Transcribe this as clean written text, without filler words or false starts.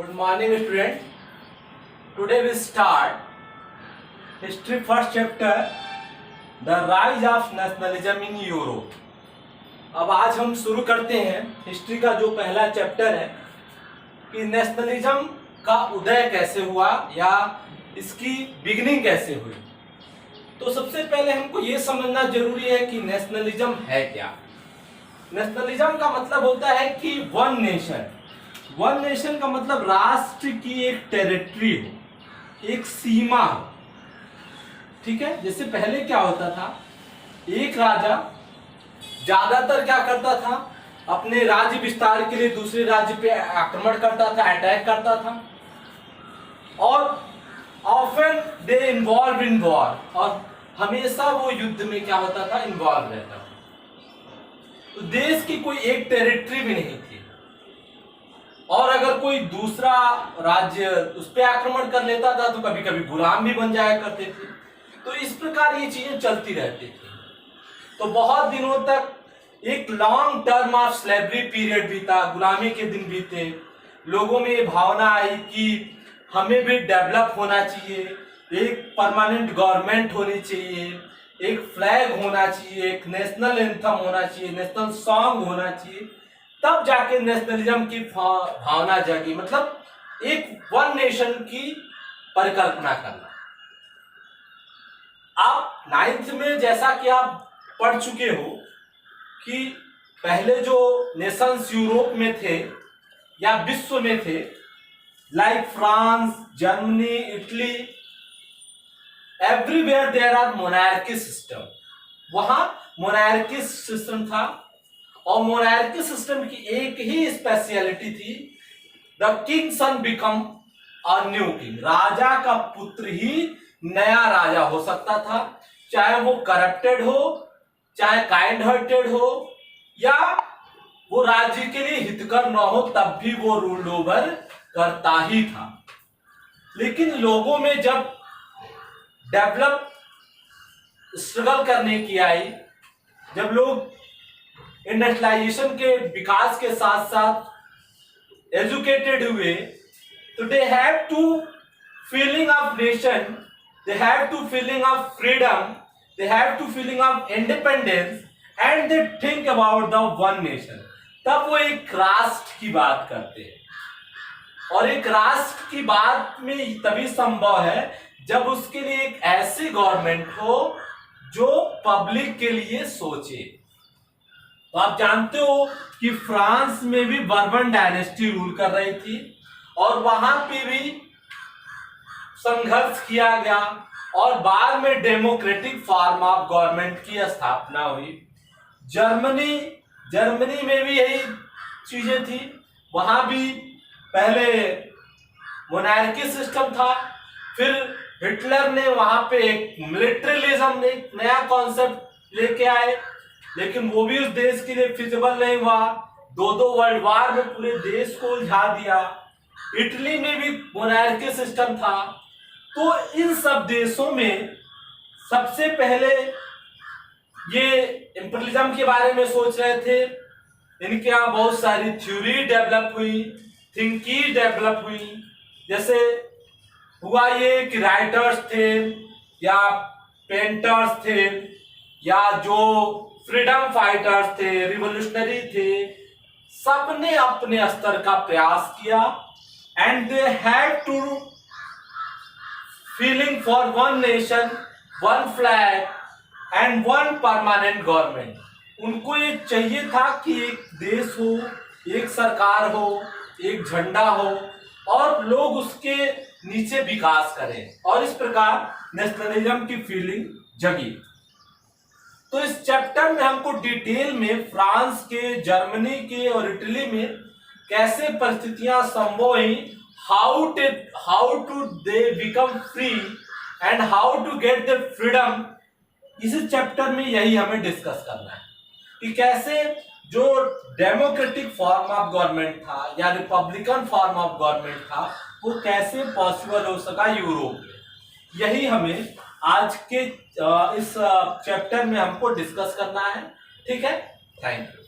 Good morning, student. Today we start history first chapter, the rise of nationalism in Europe. अब आज हम शुरू करते हैं हिस्ट्री का जो पहला चैप्टर है कि नेशनलिज्म का उदय कैसे हुआ या इसकी बिगिनिंग कैसे हुई। तो सबसे पहले हमको ये समझना जरूरी है कि नेशनलिज्म है क्या। नेशनलिज्म का मतलब होता है कि वन नेशन का मतलब राष्ट्र की एक टेरिटरी हो, एक सीमा हो। ठीक है, जैसे पहले क्या होता था, एक राजा ज्यादातर क्या करता था, अपने राज्य विस्तार के लिए दूसरे राज्य पे आक्रमण करता था, अटैक करता था, और often they involve in war, और हमेशा वो युद्ध में क्या होता था, इन्वॉल्व रहता था। तो देश की कोई एक टेरिटरी भी नहीं थी, और अगर कोई दूसरा राज्य उस पर आक्रमण कर लेता था तो कभी कभी गुलाम भी बन जाया करते थे। तो इस प्रकार ये चीजें चलती रहती थी। तो बहुत दिनों तक एक long term of slavery period बीता, गुलामी के दिन बीते। लोगों में ये भावना आई कि हमें भी डेवलप होना चाहिए, एक परमानेंट गवर्नमेंट होनी चाहिए, एक फ्लैग होना चाहिए, एक नेशनल एंथम होना चाहिए, नेशनल सॉन्ग होना चाहिए। तब जाके नेशनलिज्म की भावना जागी, मतलब एक वन नेशन की परिकल्पना करना। आप 9th में जैसा कि आप पढ़ चुके हो कि पहले जो नेशंस यूरोप में थे या विश्व में थे, like France, Germany, Italy, everywhere there are monarchy system. वहां मोनार्की सिस्टम था, और मोनार्की सिस्टम की एक ही स्पेशलिटी थी, the king son become a new king. राजा का पुत्र ही नया राजा हो सकता था, चाहे वो करप्टेड हो, चाहे काइंड हार्टेड हो, या वो राज्य के लिए हितकर न हो, तब भी वो रूल ओवर करता ही था। लेकिन लोगों में जब डेवलप स्ट्रगल करने की आई, जब लोग इंडस्ट्रियलाइजेशन के विकास के साथ साथ एजुकेटेड हुए, तो they have to feeling of nation, they have to feeling of freedom, they have to feeling of independence, and they think about the one nation. तब वो एक राष्ट्र की बात करते हैं, और एक राष्ट्र की बात में तभी संभव है जब उसके लिए एक ऐसी गवर्नमेंट हो जो पब्लिक के लिए सोचे। तो आप जानते हो कि फ्रांस में भी बर्बन डायनेस्टी रूल कर रही थी, और वहां पे भी संघर्ष किया गया, और बाद में डेमोक्रेटिक फॉर्म ऑफ गवर्नमेंट की स्थापना हुई। जर्मनी में भी यही चीजें थी। वहां भी पहले मोनार्की सिस्टम था, फिर हिटलर ने वहां पे एक मिलिट्रियलिज्म ने एक नया कॉन्सेप्ट लेके आए, लेकिन वो भी उस देश के लिए फिजिबल नहीं हुआ। दो वर्ल्ड वार में पूरे देश को उलझा दिया। इटली में भी मोनार्की सिस्टम था। तो इन सब देशों में सबसे पहले ये इंपीरियलिज्म के बारे में सोच रहे थे। इनके यहाँ बहुत सारी थ्योरी डेवलप हुई, थिंकी डेवलप हुई। जैसे हुआ ये कि राइटर्स थे, या पेंटर्स थे, या जो फ्रीडम फाइटर्स थे, रिवोल्यूशनरी थे, सबने अपने स्तर का प्रयास किया, and they had to feeling for one nation, one flag and one permanent government. उनको ये चाहिए था कि एक देश हो, एक सरकार हो, एक झंडा हो, और लोग उसके नीचे विकास करें, और इस प्रकार नेशनलिज्म की फीलिंग जगी। तो इस चैप्टर में हमको डिटेल में फ्रांस के, जर्मनी के और इटली में कैसे परिस्थितियां संभव हुई, how to they become free and how to get the freedom, इस चैप्टर में यही हमें डिस्कस करना है कि कैसे जो डेमोक्रेटिक फॉर्म ऑफ गवर्नमेंट था या रिपब्लिकन फॉर्म ऑफ गवर्नमेंट था, वो कैसे पॉसिबल हो सका यूरोप में। यही हमें आज के इस चैप्टर में हमको डिस्कस करना है। ठीक है, थैंक यू।